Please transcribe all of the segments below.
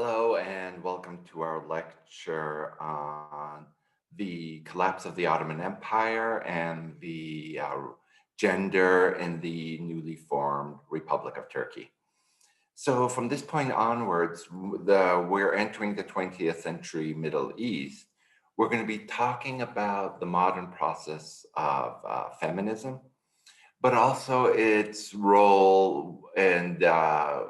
Hello and welcome to our lecture on the collapse of the Ottoman Empire and the gender in the newly formed Republic of Turkey. So from this point onwards, we're entering the 20th century Middle East. We're going to be talking about the modern process of feminism, but also its role and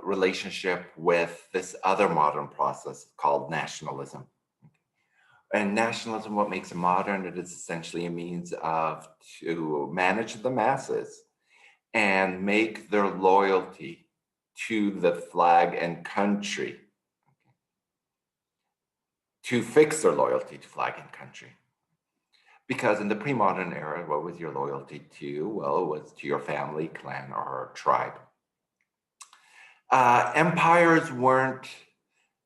relationship with this other modern process called nationalism. And nationalism, what makes it modern, it is essentially a means of to manage the masses and make their loyalty to the flag and country, to fix their loyalty to flag and country. Because in the pre-modern era, what was your loyalty to? Well, it was to your family, clan, or tribe. Empires weren't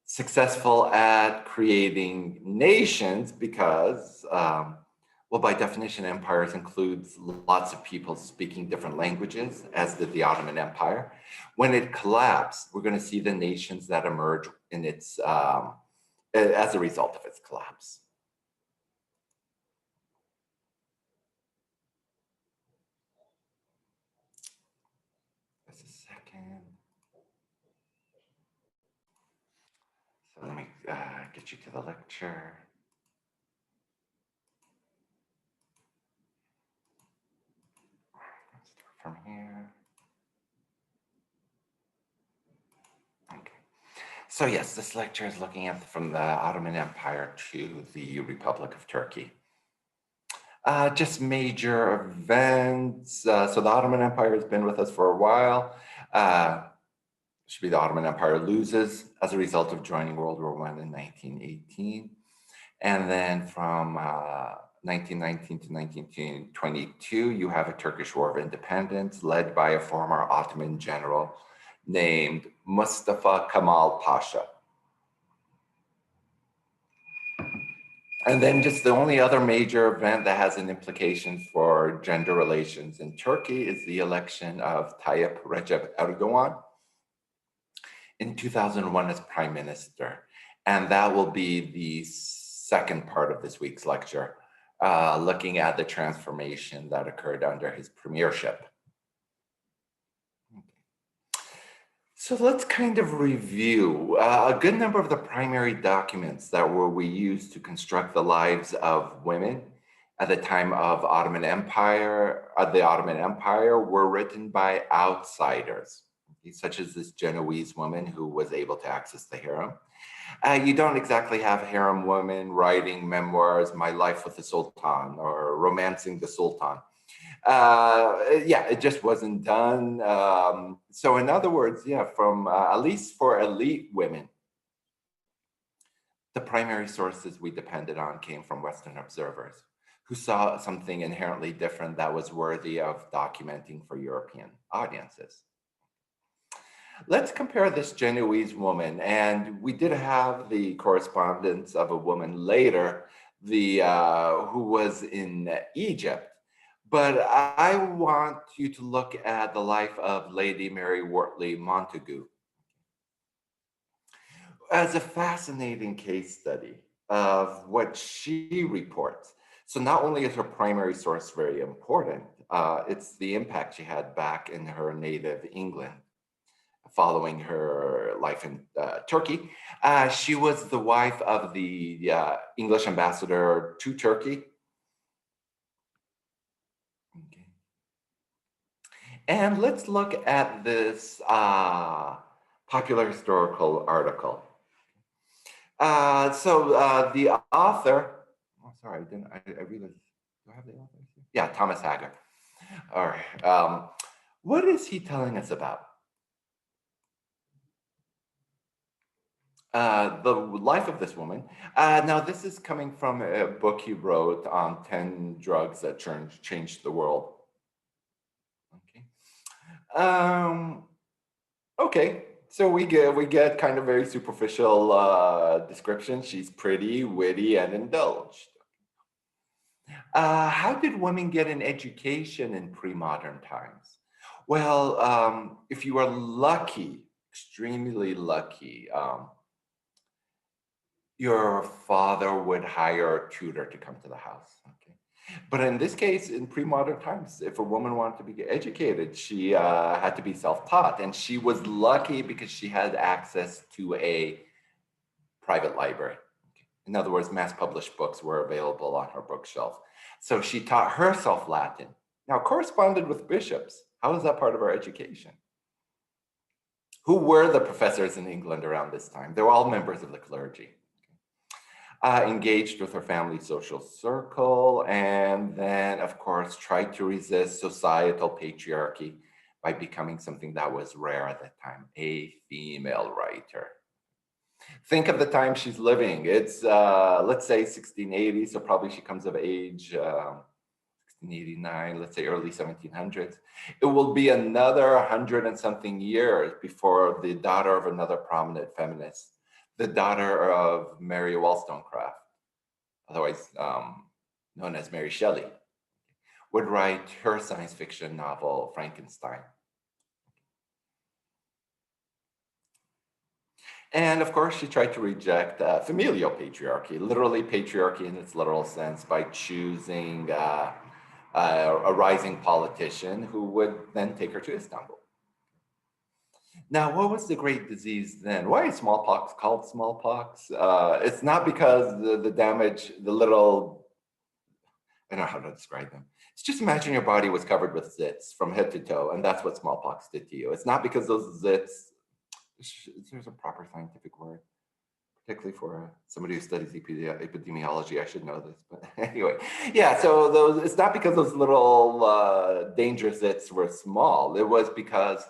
successful at creating nations because, well, by definition, empires includes lots of people speaking different languages, as did the Ottoman Empire. When it collapsed, we're going to see the nations that emerge in its as a result of its collapse. Just a second. So let me get you to the lecture. Let's start from here. Okay. So yes, this lecture is looking at from the Ottoman Empire to the Republic of Turkey. Just major events. So the Ottoman Empire has been with us for a while. Should be the Ottoman Empire loses as a result of joining World War I in 1918. And then from 1919 to 1922, you have a Turkish War of Independence led by a former Ottoman general named Mustafa Kemal Pasha. And then just the only other major event that has an implication for gender relations in Turkey is the election of Tayyip Recep Erdogan in 2001 as prime minister. And that will be the second part of this week's lecture, looking at the transformation that occurred under his premiership. So let's kind of review a good number of the primary documents that we used to construct the lives of women at the time of the Ottoman Empire were written by outsiders, such as this Genoese woman who was able to access the harem. You don't exactly have harem women writing memoirs, My Life with the Sultan, or Romancing the Sultan. Yeah, it just wasn't done. So in other words, yeah, from at least for elite women, the primary sources we depended on came from Western observers who saw something inherently different that was worthy of documenting for European audiences. Let's compare this Genoese woman, and we did have the correspondence of a woman later, who was in Egypt. But I want you to look at the life of Lady Mary Wortley Montagu as a fascinating case study of what she reports. So not only is her primary source very important, it's the impact she had back in her native England following her life in Turkey. She was the wife of the English ambassador to Turkey. And let's look at this popular historical article. The author, oh, sorry, I realized, do I have the author? Yeah, Thomas Hager. All right. What is he telling us about? The life of this woman. Now, this is coming from a book he wrote on 10 drugs that changed the world. Okay, so we get kind of very superficial description. She's pretty, witty, and indulged. How did women get an education in pre-modern times? Well, if you are lucky, extremely lucky, Your father would hire a tutor to come to the house. Okay. But in this case, in pre-modern times, if a woman wanted to be educated, she had to be self-taught. And she was lucky because she had access to a private library. Okay. In other words, mass-published books were available on her bookshelf. So she taught herself Latin. Now, corresponded with bishops. How is that part of our education? Who were the professors in England around this time? They were all members of the clergy. Engaged with her family social circle, and then, of course, tried to resist societal patriarchy by becoming something that was rare at that time, a female writer. Think of the time she's living. It's, let's say, 1680, so probably she comes of age 1689, let's say early 1700s. It will be another 100 and something years before the daughter of another prominent feminist, the daughter of Mary Wollstonecraft, otherwise known as Mary Shelley, would write her science fiction novel, Frankenstein. And of course, she tried to reject familial patriarchy, literally patriarchy in its literal sense, by choosing a rising politician who would then take her to Istanbul. Now, what was the great disease then? Why is smallpox called smallpox? It's not because the damage, the little, I don't know how to describe them. It's just imagine your body was covered with zits from head to toe, and that's what smallpox did to you. It's not because those zits, there's a proper scientific word, particularly for somebody who studies epidemiology. I should know this, but anyway, yeah. So those, it's not because those little dangerous zits were small. It was because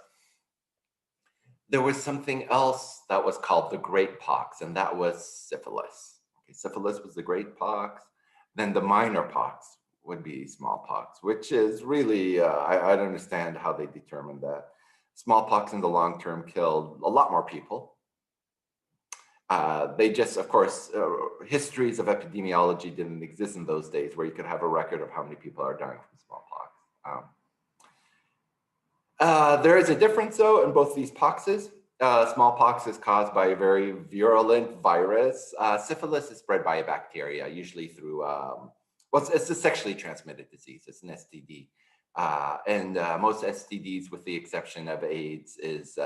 there was something else that was called the great pox, and that was syphilis. Okay, syphilis was the great pox. Then the minor pox would be smallpox, which is really, I don't understand how they determined that. Smallpox in the long term killed a lot more people. They just, of course, histories of epidemiology didn't exist in those days where you could have a record of how many people are dying from smallpox. There is a difference, though, in both these poxes. Smallpox is caused by a very virulent virus. Syphilis is spread by a bacteria, usually through, well, it's a sexually transmitted disease. It's an STD. And most STDs, with the exception of AIDS, is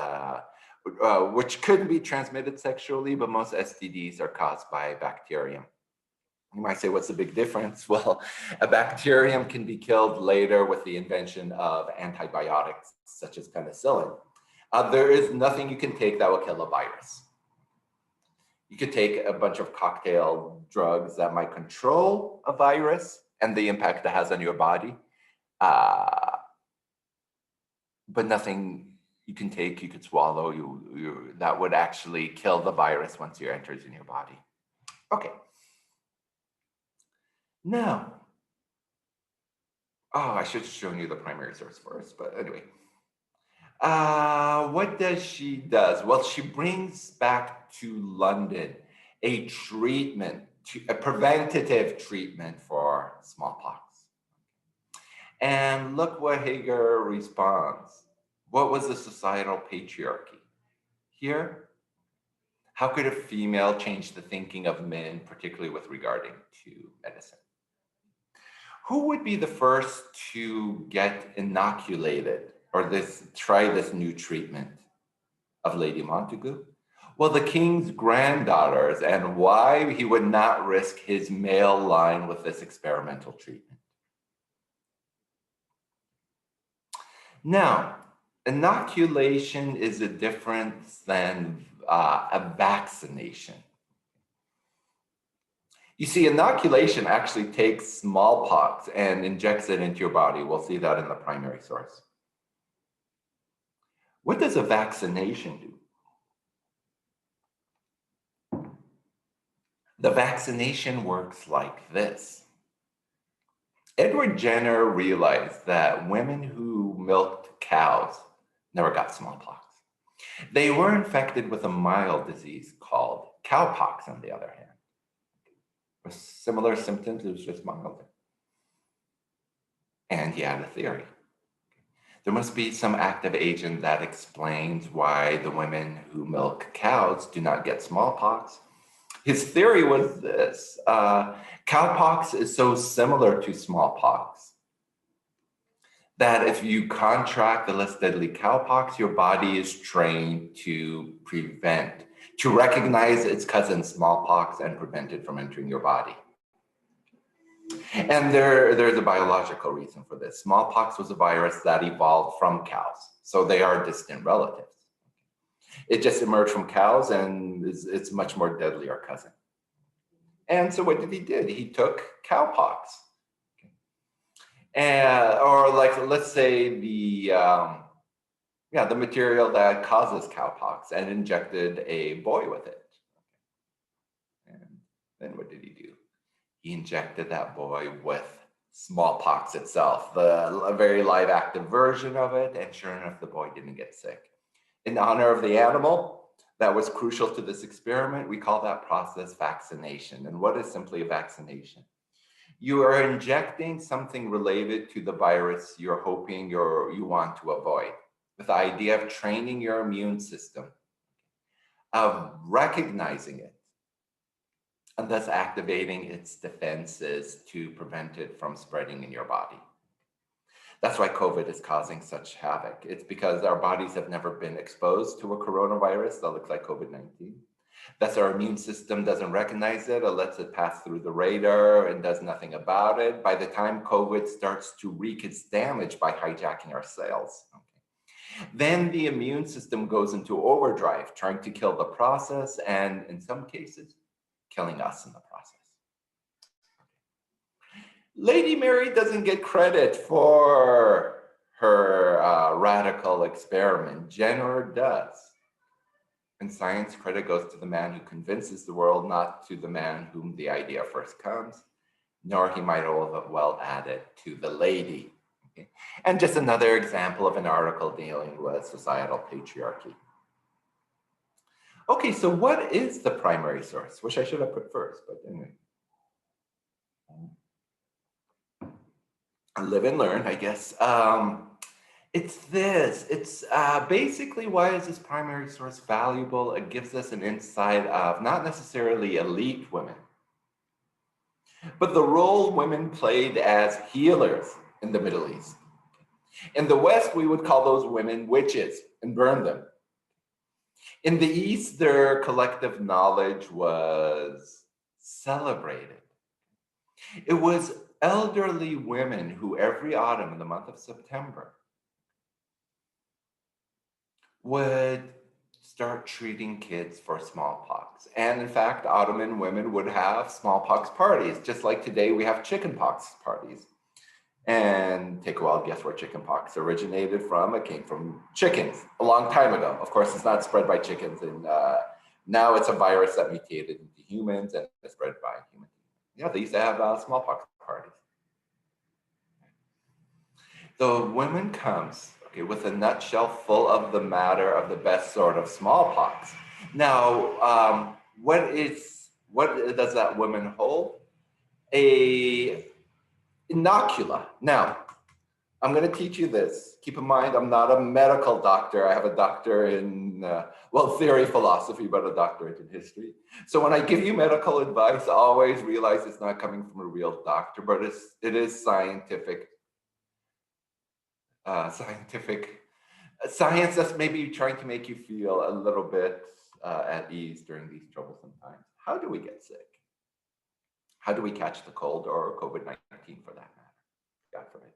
which could be transmitted sexually, but most STDs are caused by bacterium. You might say, what's the big difference? Well, a bacterium can be killed later with the invention of antibiotics, such as penicillin. There is nothing you can take that will kill a virus. You could take a bunch of cocktail drugs that might control a virus and the impact it has on your body, but nothing you can take, you could swallow, that would actually kill the virus once it enters in your body. Okay. Now, oh, I should have shown you the primary source first, but anyway. What does she does? Well, she brings back to London a treatment, a preventative treatment for smallpox. And look what Hager responds. What was the societal patriarchy? Here, how could a female change the thinking of men, particularly with regarding to medicine? Who would be the first to get inoculated or try this new treatment of Lady Montagu? Well, the king's granddaughters, and why he would not risk his male line with this experimental treatment. Now, inoculation is a different than a vaccination. You see, inoculation actually takes smallpox and injects it into your body. We'll see that in the primary source. What does a vaccination do? The vaccination works like this. Edward Jenner realized that women who milked cows never got smallpox. They were infected with a mild disease called cowpox, on the other hand. With similar symptoms, it was just milder. And he had a theory. There must be some active agent that explains why the women who milk cows do not get smallpox. His theory was this: cowpox is so similar to smallpox that if you contract the less deadly cowpox, your body is trained to recognize its cousin smallpox and prevent it from entering your body. And there's a biological reason for this. Smallpox was a virus that evolved from cows, so they are distant relatives. It just emerged from cows and it's much more deadlier cousin. And so what did he do? He took cowpox. Or like, let's say the material that causes cowpox, and injected a boy with it. And then what did he do? He injected that boy with smallpox itself, a very live active version of it, and sure enough, the boy didn't get sick. In honor of the animal that was crucial to this experiment, we call that process vaccination. And what is simply a vaccination? You are injecting something related to the virus you're hoping you want to avoid, with the idea of training your immune system, of recognizing it, and thus activating its defenses to prevent it from spreading in your body. That's why COVID is causing such havoc. It's because our bodies have never been exposed to a coronavirus that looks like COVID-19. Thus, our immune system doesn't recognize it or lets it pass through the radar and does nothing about it. By the time COVID starts to wreak its damage by hijacking our cells, then the immune system goes into overdrive, trying to kill the process, and in some cases, killing us in the process. Lady Mary doesn't get credit for her radical experiment. Jenner does. And science credit goes to the man who convinces the world, not to the man whom the idea first comes, nor he might well add it to the lady. Okay? And just another example of an article dealing with societal patriarchy. Okay, so what is the primary source? Which I should have put first, but anyway. Live and learn, I guess. It's this. It's basically, why is this primary source valuable? It gives us an insight of not necessarily elite women, but the role women played as healers in the Middle East. In the West, we would call those women witches and burn them. In the East, their collective knowledge was celebrated. It was elderly women who every autumn in the month of September would start treating kids for smallpox. And in fact, Ottoman women would have smallpox parties, just like today we have chickenpox parties. And take a wild guess where chickenpox originated from. It came from chickens a long time ago. Of course, it's not spread by chickens, and now it's a virus that mutated into humans and is spread by humans. Yeah, they used to have smallpox parties. The woman comes, okay, with a nutshell full of the matter of the best sort of smallpox. Now, what does that woman hold? A inocula. Now, I'm going to teach you this. Keep in mind, I'm not a medical doctor. I have a doctor in, theory, philosophy, but a doctorate in history. So when I give you medical advice, always realize it's not coming from a real doctor, but it is scientific. Science that's maybe trying to make you feel a little bit at ease during these troublesome times. How do we get sick? How do we catch the cold or COVID-19 for that matter? God forbid.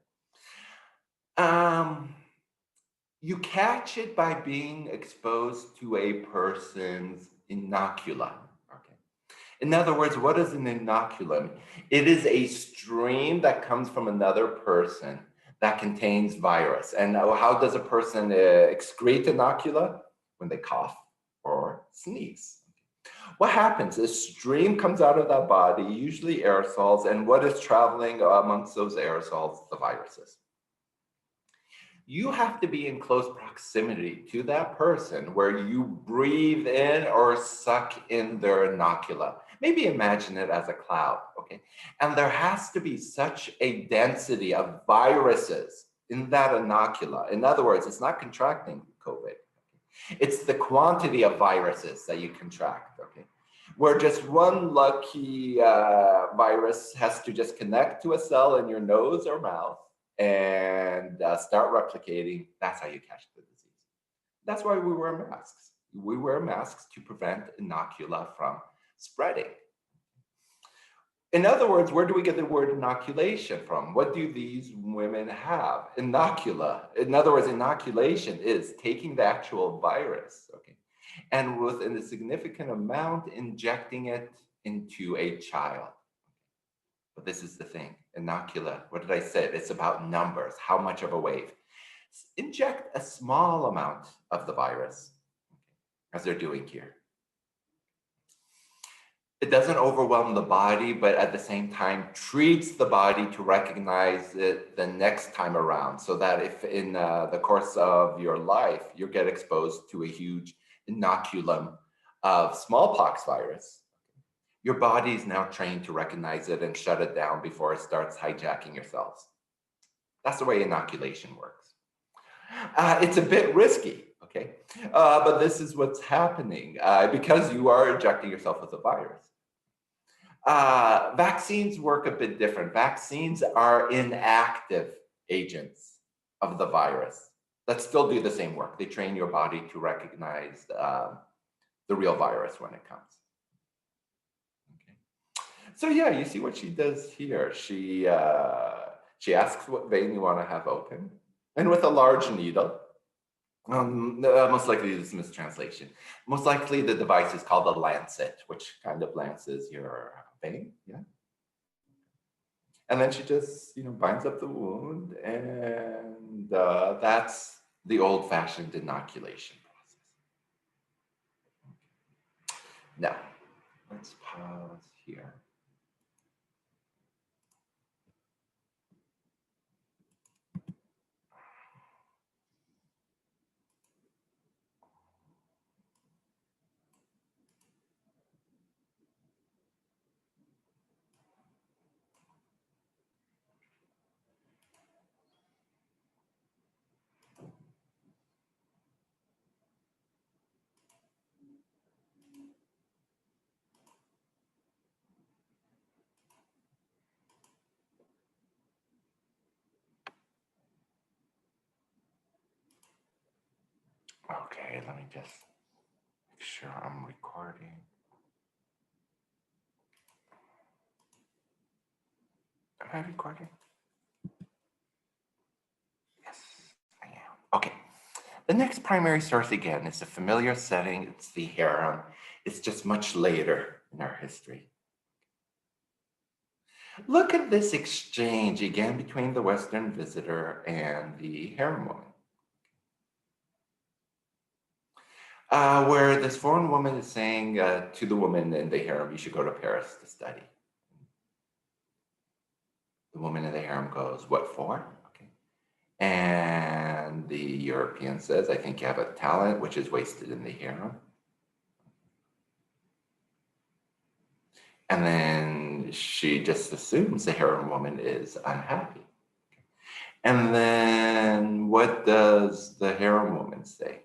You catch it by being exposed to a person's inocula. Okay. In other words, what is an inoculum? It is a stream that comes from another person that contains virus. And how does a person excrete inocula? When they cough or sneeze. What happens? A stream comes out of that body, usually aerosols, and what is traveling amongst those aerosols? The viruses. You have to be in close proximity to that person where you breathe in or suck in their inocula. Maybe imagine it as a cloud, okay? And there has to be such a density of viruses in that inocula. In other words, it's not contracting COVID. It's the quantity of viruses that you contract, okay? where just one lucky virus has to just connect to a cell in your nose or mouth and start replicating. That's how you catch the disease. That's why we wear masks. We wear masks to prevent inocula from spreading. In other words, where do we get the word inoculation from? What do these women have? Inocula. In other words, inoculation is taking the actual virus, okay, and within a significant amount, injecting it into a child. But this is the thing, inocula, what did I say? It's about numbers, how much of a wave. Inject a small amount of the virus, as they're doing here. It doesn't overwhelm the body, but at the same time treats the body to recognize it the next time around, so that if in the course of your life you get exposed to a huge inoculum of smallpox virus, your body is now trained to recognize it and shut it down before it starts hijacking your cells. That's the way inoculation works. It's a bit risky, okay? But this is what's happening because you are injecting yourself with a virus. Vaccines work a bit different. Vaccines are inactive agents of the virus that still do the same work. They train your body to recognize the real virus when it comes. Okay. So yeah, you see what she does here. She asks what vein you want to have open, and with a large needle. Most likely this is a mistranslation. Most likely the device is called a lancet, which kind of lances your vein, yeah. And then she just, binds up the wound, and that's the old-fashioned inoculation process. Now, let's pause here. Okay, let me just make sure I'm recording. Am I recording? Yes, I am. Okay. The next primary source, again, is a familiar setting. It's the harem. It's just much later in our history. Look at this exchange again between the Western visitor and the harem woman. Where this foreign woman is saying to the woman in the harem, you should go to Paris to study. The woman in the harem goes, what for? Okay. And the European says, I think you have a talent which is wasted in the harem. And then she just assumes the harem woman is unhappy. And then what does the harem woman say?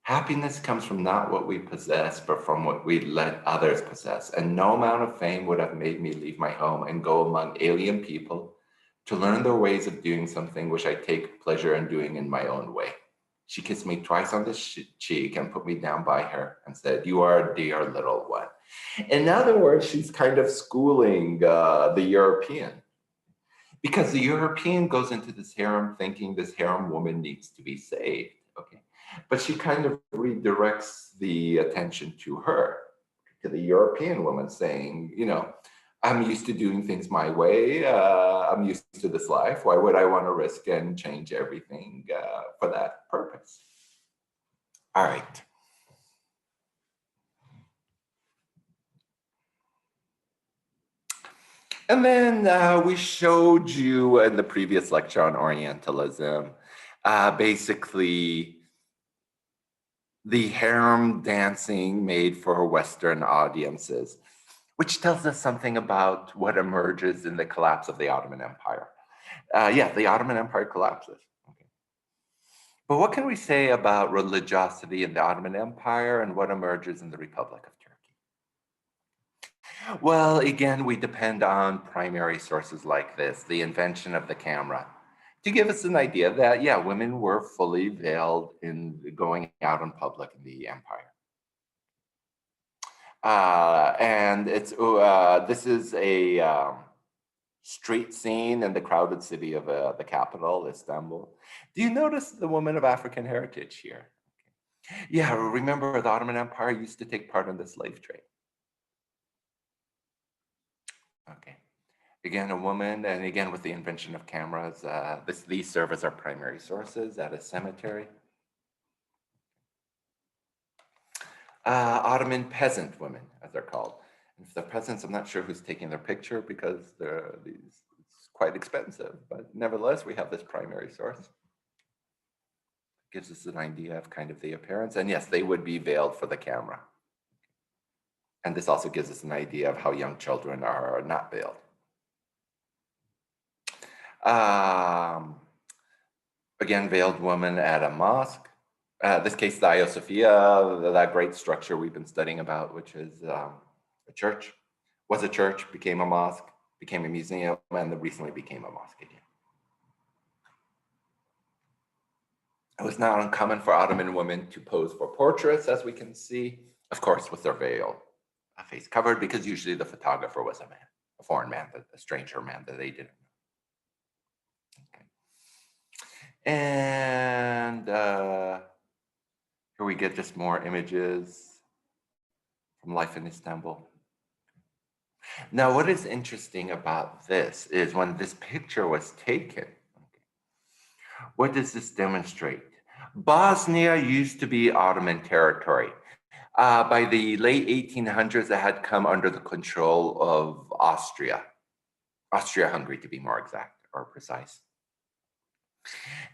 Happiness comes from not what we possess, but from what we let others possess. And no amount of fame would have made me leave my home and go among alien people to learn their ways of doing something which I take pleasure in doing in my own way. She kissed me twice on the cheek and put me down by her and said, you are a dear little one. In other words, she's kind of schooling the European, because the European goes into this harem thinking this harem woman needs to be saved, okay? But she kind of redirects the attention to her, to the European woman, saying, I'm used to doing things my way. I'm used to this life. Why would I want to risk and change everything for that purpose? All right. And then we showed you in the previous lecture on Orientalism, basically the harem dancing made for Western audiences, which tells us something about what emerges in the collapse of the Ottoman Empire. The Ottoman Empire collapses. Okay. But what can we say about religiosity in the Ottoman Empire and what emerges in the Republic of Turkey? Well, again, we depend on primary sources like this, the invention of the camera, to give us an idea that, yeah, women were fully veiled in going out in public in the empire. And this is a street scene in the crowded city of the capital, Istanbul. Do you notice the woman of African heritage here? Yeah, remember the Ottoman Empire used to take part in the slave trade. Okay. Again, a woman, and again, with the invention of cameras, these serve as our primary sources at a cemetery. Ottoman peasant women, as they're called. And for the peasants, I'm not sure who's taking their picture because it's quite expensive, but nevertheless, we have this primary source. Gives us an idea of kind of the appearance. And yes, they would be veiled for the camera. And this also gives us an idea of how young children are not veiled. Again, veiled woman at a mosque. This case, the Hagia Sophia, that great structure we've been studying about, which is a church, was a church, became a mosque, became a museum, and then recently became a mosque again. It was not uncommon for Ottoman women to pose for portraits, as we can see, of course, with their veil, a face covered, because usually the photographer was a man, a foreign man, a stranger man that they didn't know. Okay. And here we get just more images from life in Istanbul. Now, what is interesting about this is when this picture was taken, what does this demonstrate? Bosnia used to be Ottoman territory. By the late 1800s, it had come under the control of Austria-Hungary to be more exact or precise.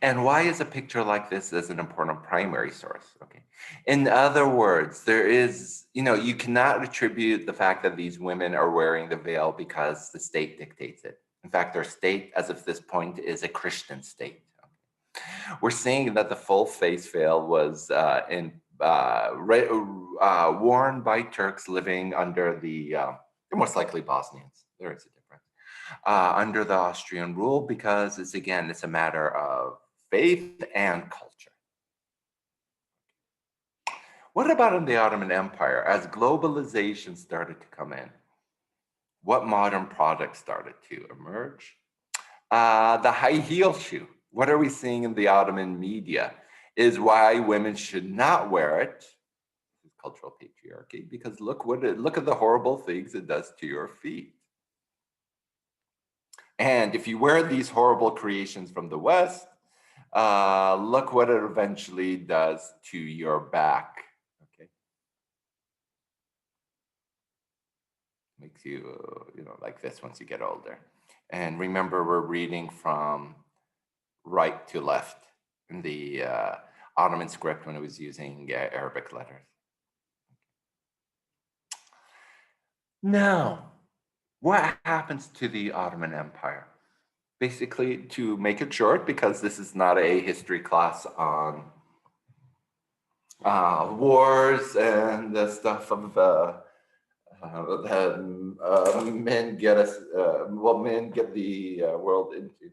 And why is a picture like this as an important primary source? Okay. In other words, there is, you cannot attribute the fact that these women are wearing the veil because the state dictates it. In fact, our state, as of this point, is a Christian state. We're seeing that the full face veil was worn by Turks living under they're most likely Bosnians. There is a difference. Under the Austrian rule, because it's a matter of faith and culture. What about in the Ottoman Empire? As globalization started to come in, what modern products started to emerge? The high heel shoe. What are we seeing in the Ottoman media is why women should not wear it. Cultural patriarchy, because look at the horrible things it does to your feet. And if you wear these horrible creations from the West, look what it eventually does to your back. Okay, makes you, like this once you get older. And remember, we're reading from right to left in the Ottoman script when it was using Arabic letters. Now, what happens to the Ottoman Empire? Basically, to make it short, because this is not a history class on wars and the stuff of that men get the world into.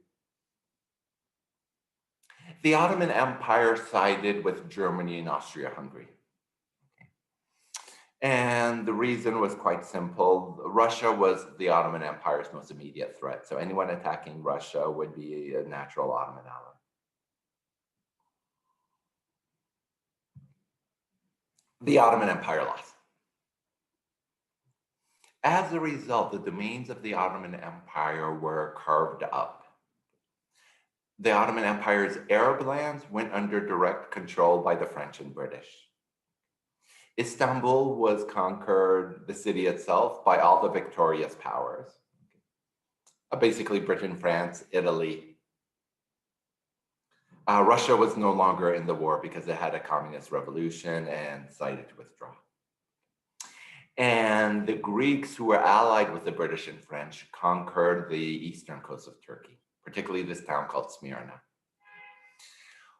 The Ottoman Empire sided with Germany and Austria-Hungary. And the reason was quite simple. Russia was the Ottoman Empire's most immediate threat. So anyone attacking Russia would be a natural Ottoman ally. The Ottoman Empire lost. As a result, the domains of the Ottoman Empire were carved up. The Ottoman Empire's Arab lands went under direct control by the French and British. Istanbul was conquered, the city itself, by all the victorious powers. Basically Britain, France, Italy. Russia was no longer in the war because it had a communist revolution and decided to withdraw. And the Greeks, who were allied with the British and French, conquered the eastern coast of Turkey, particularly this town called Smyrna.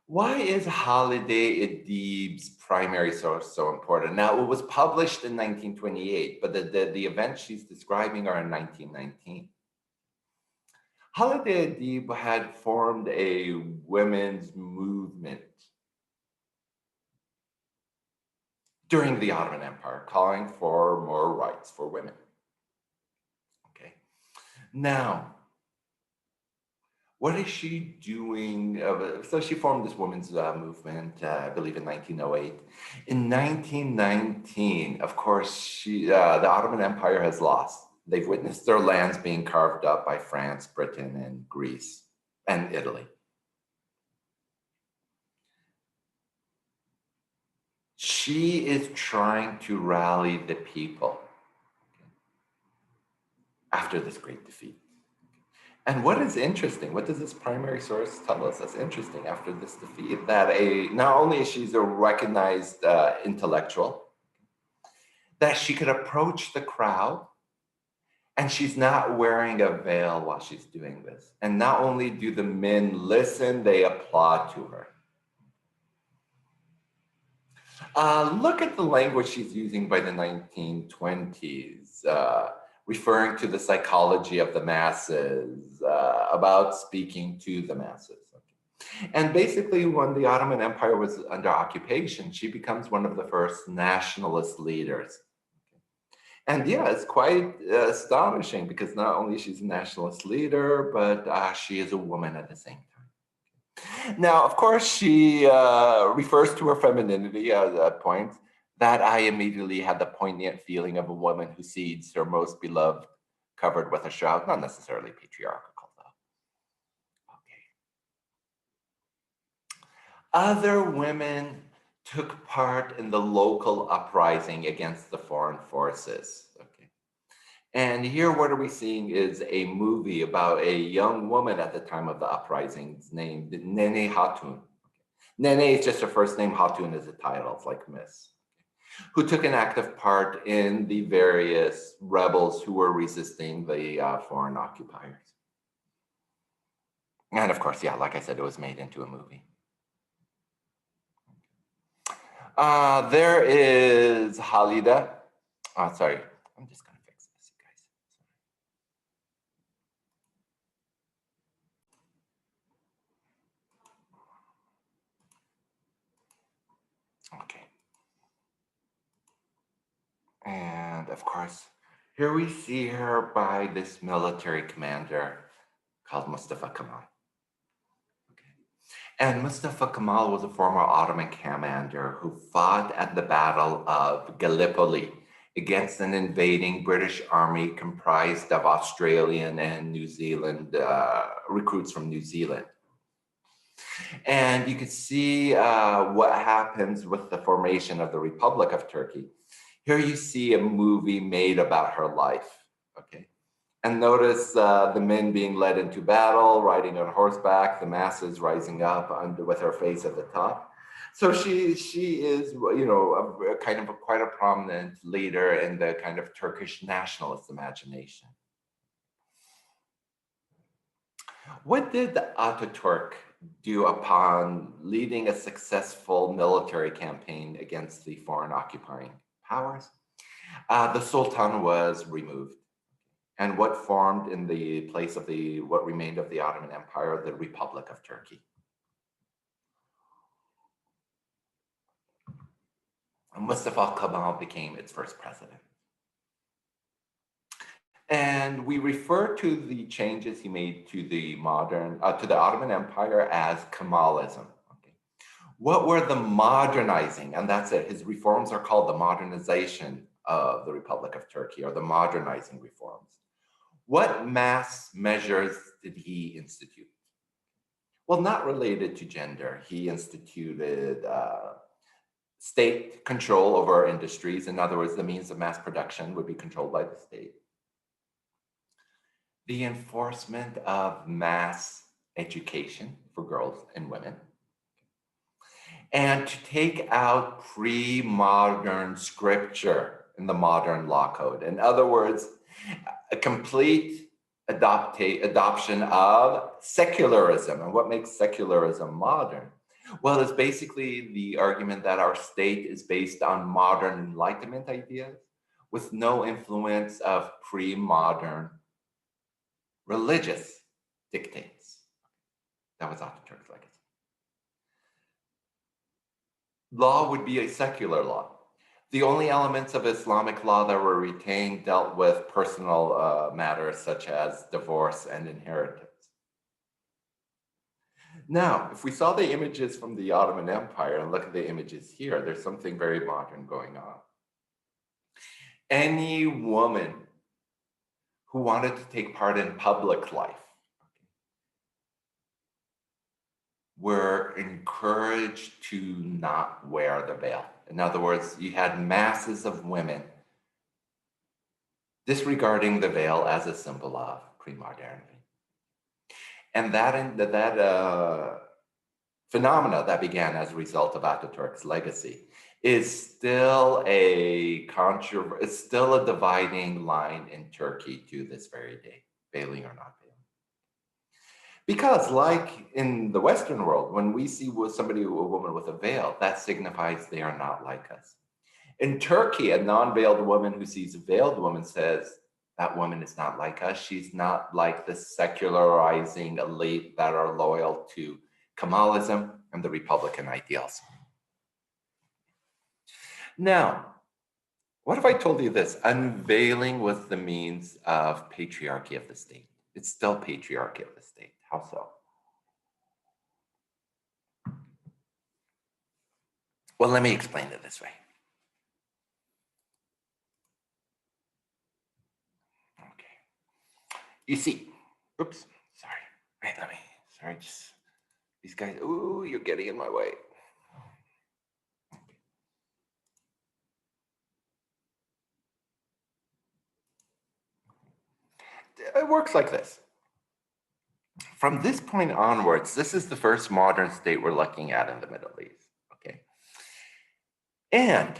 Why is Holiday Adib's primary source so important? Now, it was published in 1928, but the events she's describing are in 1919. Holiday Adib had formed a women's movement during the Ottoman Empire, calling for more rights for women. Okay. Now, what is she doing? So she formed this women's movement, I believe, in 1908. In 1919, of course, the Ottoman Empire has lost. They've witnessed their lands being carved up by France, Britain, and Greece, and Italy. She is trying to rally the people after this great defeat. And what is interesting, what does this primary source tell us that's interesting after this defeat? That not only is she a recognized intellectual, that she could approach the crowd and she's not wearing a veil while she's doing this. And not only do the men listen, they applaud to her. Look at the language she's using by the 1920s. Referring to the psychology of the masses, about speaking to the masses. Okay. And basically, when the Ottoman Empire was under occupation, she becomes one of the first nationalist leaders. And yeah, it's quite astonishing because not only she's a nationalist leader, but she is a woman at the same time. Now, of course, she refers to her femininity at that point. That I immediately had the poignant feeling of a woman who sees her most beloved covered with a shroud, not necessarily patriarchal though. Okay. Other women took part in the local uprising against the foreign forces. Okay. And here what are we seeing is a movie about a young woman at the time of the uprisings named Nene Hatun. Nene is just her first name, Hatun is a title, it's like Miss, who took an active part in the various rebels who were resisting the foreign occupiers. And of course, yeah, like I said, it was made into a movie. There is Halida. Sorry, I'm just going to fix this, you guys. Okay. And of course, here we see her by this military commander called Mustafa Kemal. Okay. And Mustafa Kemal was a former Ottoman commander who fought at the Battle of Gallipoli against an invading British army comprised of Australian and New Zealand recruits from New Zealand. And you can see what happens with the formation of the Republic of Turkey. Here you see a movie made about her life, okay? And notice the men being led into battle, riding on horseback, the masses rising up with her face at the top. So she is, you know, quite a prominent leader in the kind of Turkish nationalist imagination. What did Ataturk do upon leading a successful military campaign against the foreign occupying powers? The Sultan was removed. And what formed in the place of what remained of the Ottoman Empire, the Republic of Turkey. And Mustafa Kemal became its first president. And we refer to the changes he made to the Ottoman Empire as Kemalism. Okay. What were the modernizing? And that's it. His reforms are called the modernization of the Republic of Turkey, or the modernizing reforms. What mass measures did he institute? Well, not related to gender. He instituted state control over industries. In other words, the means of mass production would be controlled by the state. The enforcement of mass education for girls and women. And to take out pre-modern scripture in the modern law code. In other words, a complete adoption of secularism. And what makes secularism modern? Well, it's basically the argument that our state is based on modern Enlightenment ideas with no influence of pre-modern religious dictates. That was Ataturk's legacy. Law would be a secular law. The only elements of Islamic law that were retained dealt with personal matters such as divorce and inheritance. Now, if we saw the images from the Ottoman Empire and look at the images here, there's something very modern going on. Any woman who wanted to take part in public life were encouraged to not wear the veil. In other words, you had masses of women disregarding the veil as a symbol of pre-modernity. And that phenomena that began as a result of Ataturk's legacy is still it's still a dividing line in Turkey to this very day, veiling or not veiling. Because like in the Western world, when we see a woman with a veil, that signifies they are not like us. In Turkey, a non-veiled woman who sees a veiled woman says, that woman is not like us. She's not like the secularizing elite that are loyal to Kemalism and the Republican ideals. Now, what if I told you this? Unveiling was the means of patriarchy of the state. It's still patriarchy of the state. How so? Well, let me explain it this way. Okay. You see, oops, sorry. Wait, sorry, just these guys, ooh, you're getting in my way. It works like this. From this point onwards, this is the first modern state we're looking at in the Middle East, okay? And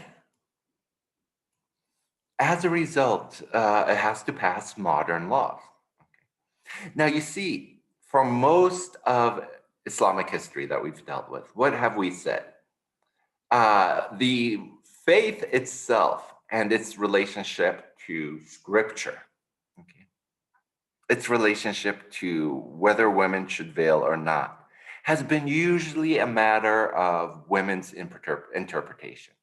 as a result, it has to pass modern laws. Okay? Now, you see, for most of Islamic history that we've dealt with, what have we said? The faith itself and its relationship to scripture, okay, its relationship to whether women should veil or not, has been usually a matter of women's interpretation.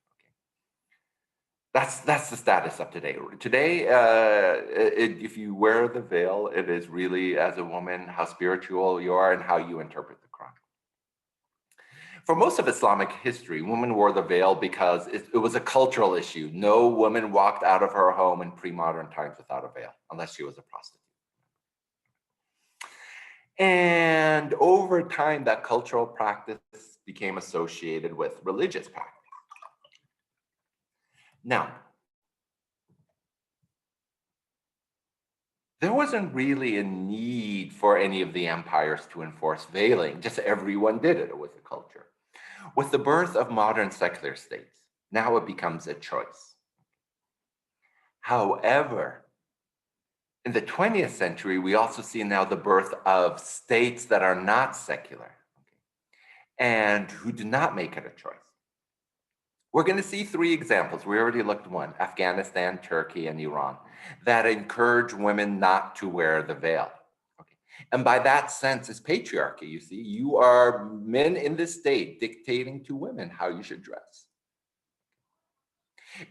That's the status of today. Today, if you wear the veil, it is really, as a woman, how spiritual you are and how you interpret the Quran. For most of Islamic history, women wore the veil because it was a cultural issue. No woman walked out of her home in pre-modern times without a veil, unless she was a prostitute. And over time, that cultural practice became associated with religious practice. Now, there wasn't really a need for any of the empires to enforce veiling, just everyone did it. It was a culture. With the birth of modern secular states, now it becomes a choice. However, in the 20th century, we also see now the birth of states that are not secular, okay, and who do not make it a choice. We're going to see three examples. We already looked one, Afghanistan, Turkey, and Iran, that encourage women not to wear the veil. Okay. And by that sense, it's patriarchy, you see. You are men in the state dictating to women how you should dress.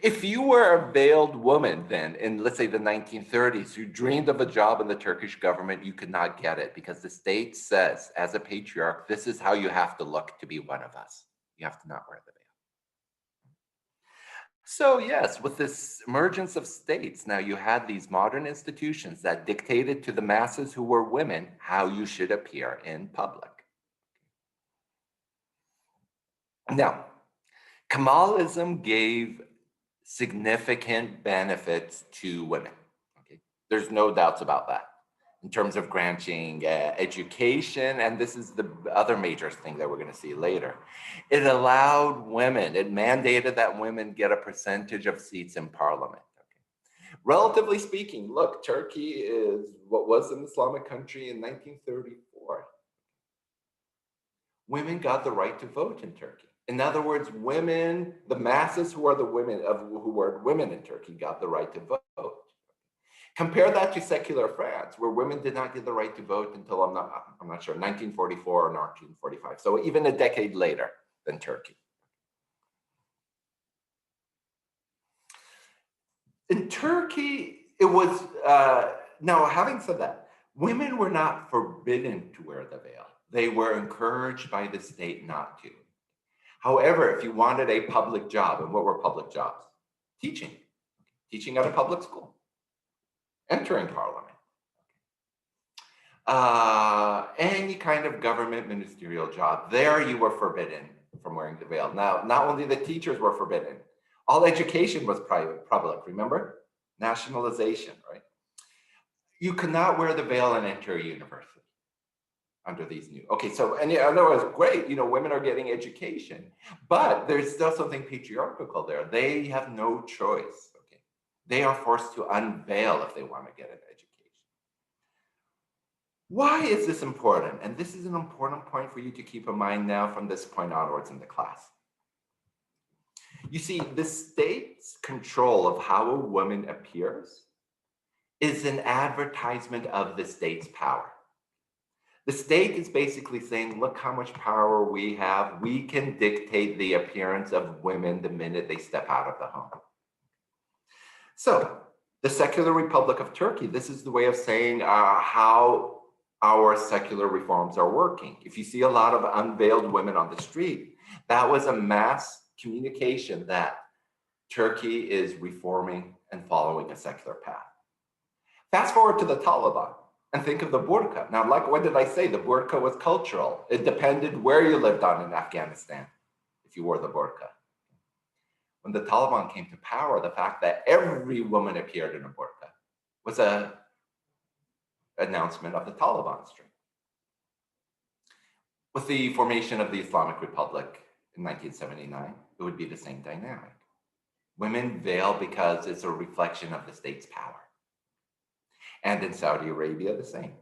If you were a veiled woman then in, let's say, the 1930s, who dreamed of a job in the Turkish government, you could not get it because the state says, as a patriarch, this is how you have to look to be one of us. You have to not wear the veil. So yes, with this emergence of states, now you had these modern institutions that dictated to the masses who were women how you should appear in public. Now, Kemalism gave significant benefits to women. Okay? There's no doubts about that in terms of granting education, and this is the other major thing that we're going to see later. It allowed women, it mandated that women get a percentage of seats in parliament. Okay? Relatively speaking, look, Turkey is what was an Islamic country in 1934. women got the right to vote in Turkey. In other words, women, the masses who are the women of who were women in Turkey got the right to vote. Compare that to secular France, where women did not get the right to vote until I'm not sure, 1944 or 1945. So even a decade later than Turkey. In Turkey, it was, now having said that, women were not forbidden to wear the veil. They were encouraged by the state not to. However, if you wanted a public job, and what were public jobs? Teaching at a public school, entering parliament, any kind of government ministerial job, there you were forbidden from wearing the veil. Now, not only the teachers were forbidden, all education was public, remember? Nationalization, right? You could not wear the veil and enter a university under these new, okay, so, and in other words, great, women are getting education, but there's still something patriarchal there. They have no choice, okay? They are forced to unveil if they want to get an education. Why is this important? And this is an important point for you to keep in mind now from this point onwards in the class. You see, the state's control of how a woman appears is an advertisement of the state's power. The state is basically saying, look how much power we have. We can dictate the appearance of women the minute they step out of the home. So the secular Republic of Turkey, this is the way of saying how our secular reforms are working. If you see a lot of unveiled women on the street, that was a mass communication that Turkey is reforming and following a secular path. Fast forward to the Taliban and think of the burqa. Now, like what did I say? The burqa was cultural. It depended where you lived on in Afghanistan if you wore the burqa. When the Taliban came to power, the fact that every woman appeared in a burqa was an announcement of the Taliban stream. With the formation of the Islamic Republic in 1979, it would be the same dynamic. Women veil because it's a reflection of the state's power. And in Saudi Arabia, the same.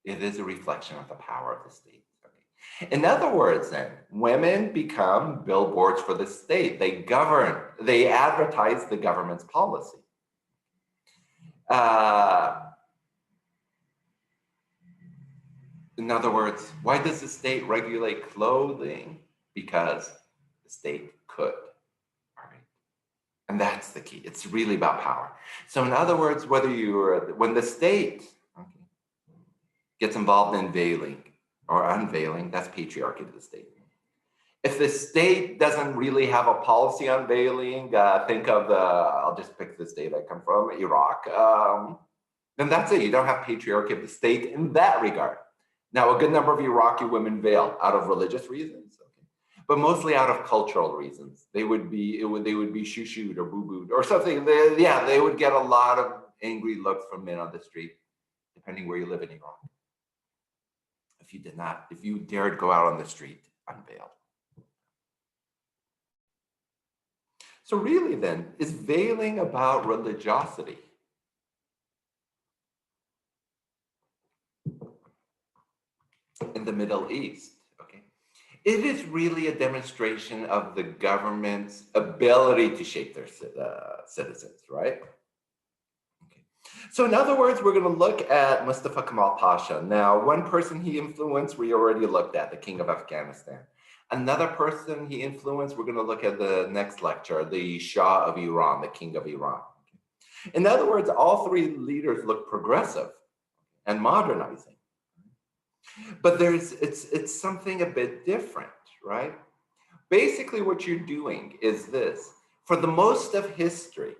It is a reflection of the power of the state. Okay. In other words, then, women become billboards for the state. They govern, they advertise the government's policy. In other words, why does the state regulate clothing? Because the state could. And that's the key. It's really about power. So in other words, when the state gets involved in veiling or unveiling, that's patriarchy to the state. If the state doesn't really have a policy on veiling, think of I'll just pick the state I come from, Iraq, then that's it. You don't have patriarchy of the state in that regard. Now, a good number of Iraqi women veil out of religious reasons, but mostly out of cultural reasons. They would be shoo-shooed or boo-booed or something. They would get a lot of angry looks from men on the street, depending where you live in Iraq. If you dared go out on the street unveiled. So really then, is veiling about religiosity? In the Middle East, okay? It is really a demonstration of the government's ability to shape their citizens, right? Okay. So in other words, we're going to look at Mustafa Kemal Pasha. Now, one person he influenced, we already looked at, the King of Afghanistan. Another person he influenced, we're going to look at the next lecture, the Shah of Iran, the King of Iran. Okay. In other words, all three leaders look progressive and modernizing. But it's something a bit different, right? Basically, what you're doing is this. For the most of history,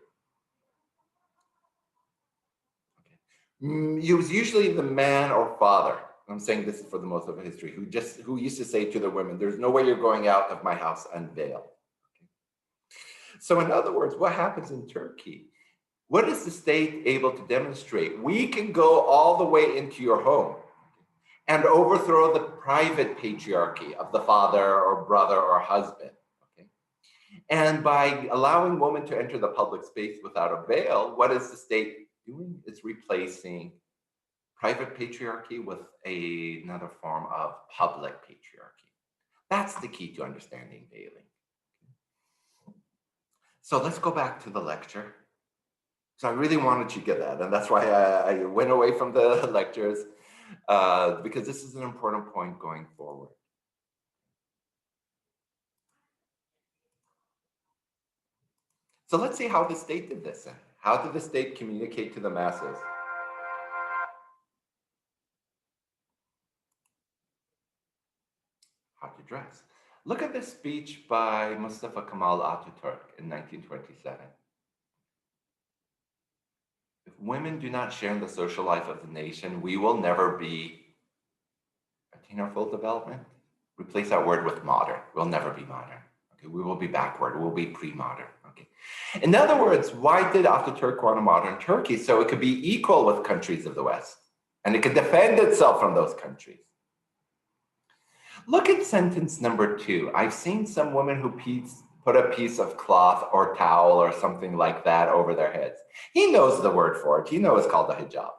it was usually the man or father. I'm saying this for the most of history, who used to say to the women, "There's no way you're going out of my house unveiled." Okay. So in other words, what happens in Turkey? What is the state able to demonstrate? We can go all the way into your home and overthrow the private patriarchy of the father or brother or husband. Okay? And by allowing women to enter the public space without a veil, what is the state doing? It's replacing private patriarchy with another form of public patriarchy. That's the key to understanding veiling. So let's go back to the lecture. So I really wanted you to get that, and that's why I went away from the lectures, because this is an important point going forward. So let's see how the state did this then. How did the state communicate to the masses? How to dress. Look at this speech by Mustafa Kemal Ataturk in 1927. If women do not share in the social life of the nation, we will never be attain our full development. Replace that word with modern. We'll never be modern. Okay, we will be backward. We'll be pre-modern. Okay. In other words, why did Ataturk want a modern Turkey? So it could be equal with countries of the West, and it could defend itself from those countries. Look at sentence number 2. I've seen some women who put a piece of cloth or towel or something like that over their heads. He knows the word for it. He knows it's called a hijab.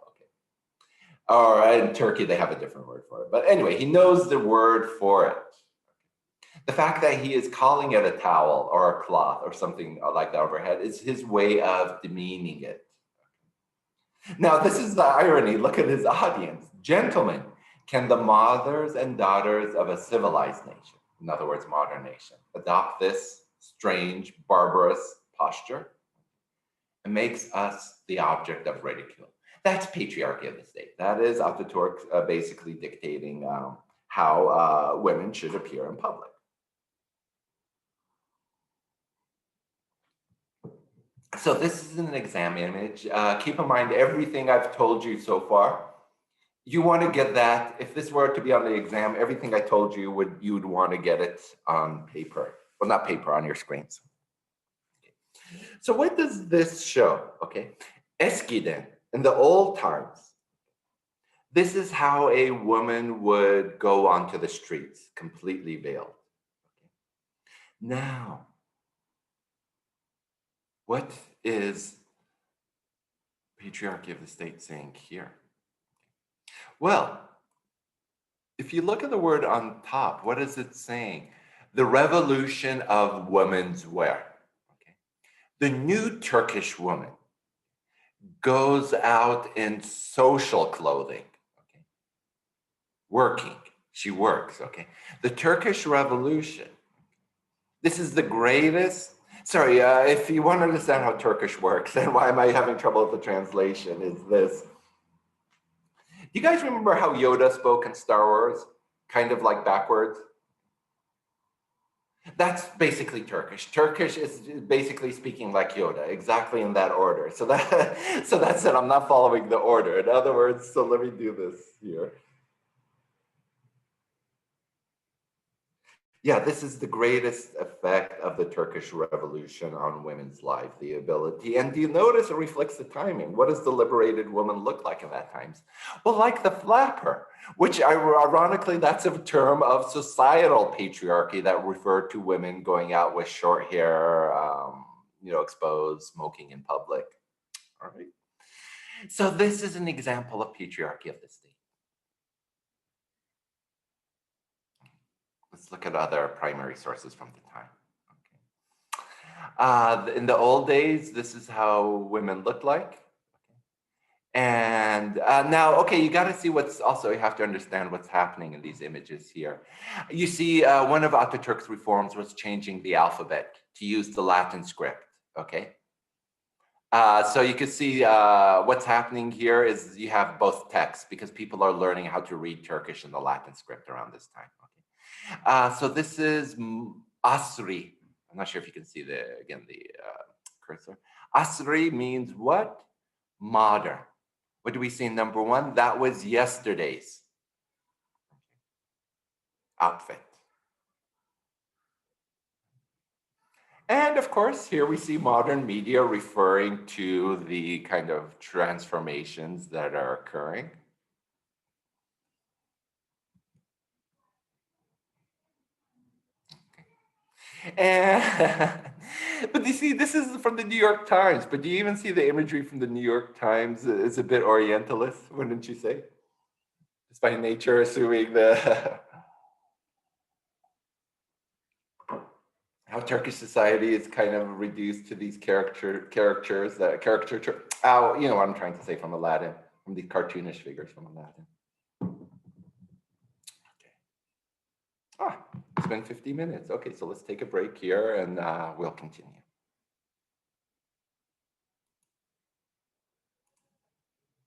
Or in Turkey, they have a different word for it. But anyway, he knows the word for it. The fact that he is calling it a towel or a cloth or something like that overhead is his way of demeaning it. Now, this is the irony. Look at his audience. Gentlemen, can the mothers and daughters of a civilized nation, in other words, modern nation, adopt this strange, barbarous posture? It makes us the object of ridicule. That's patriarchy of the state. That is Ataturk basically dictating how women should appear in public. So this is an exam image. Keep in mind everything I've told you so far. You want to get that. If this were to be on the exam, everything I told you you'd want to get it on paper. Well, not paper, on your screens. Okay. So what does this show? Okay, eskiden in the old times. This is how a woman would go onto the streets, completely veiled. Okay. Now, what is patriarchy of the state saying here? Well, if you look at the word on top, what is it saying? The revolution of women's wear. Okay. The new Turkish woman goes out in social clothing, okay, working. She works, okay. The Turkish Revolution. This is the greatest. Sorry, if you want to understand how Turkish works and why am I having trouble with the translation, is this. Do you guys remember how Yoda spoke in Star Wars? Kind of like backwards? That's basically Turkish. Turkish is basically speaking like Yoda, exactly in that order. So that's it. I'm not following the order. In other words, so let me do this here. Yeah, this is the greatest effect of the Turkish Revolution on women's life, the ability. And do you notice it reflects the timing? What does the liberated woman look like in that times? Well, like the flapper, which ironically, that's a term of societal patriarchy that referred to women going out with short hair, exposed, smoking in public. All right. So this is an example of patriarchy of the state. Let's look at other primary sources from the time. Okay. In the old days, this is how women looked like. And now, okay, you got to see what's also, you have to understand what's happening in these images here. You see, one of Ataturk's reforms was changing the alphabet to use the Latin script, okay? So you can see what's happening here is you have both texts because people are learning how to read Turkish in the Latin script around this time. Okay. So this is Asri. I'm not sure if you can see the cursor. Asri means what? Modern. What do we see in number 1? That was yesterday's outfit. And of course, here we see modern media referring to the kind of transformations that are occurring. And, but you see, this is from the New York Times, but do you even see the imagery from the New York Times is a bit Orientalist, wouldn't you say? Just by nature, assuming the how Turkish society is kind of reduced to these characters that caricature. Oh, you know what I'm trying to say, from Aladdin, from these cartoonish figures from Aladdin. Okay. Ah, it's been 50 minutes. Okay, so let's take a break here and we'll continue.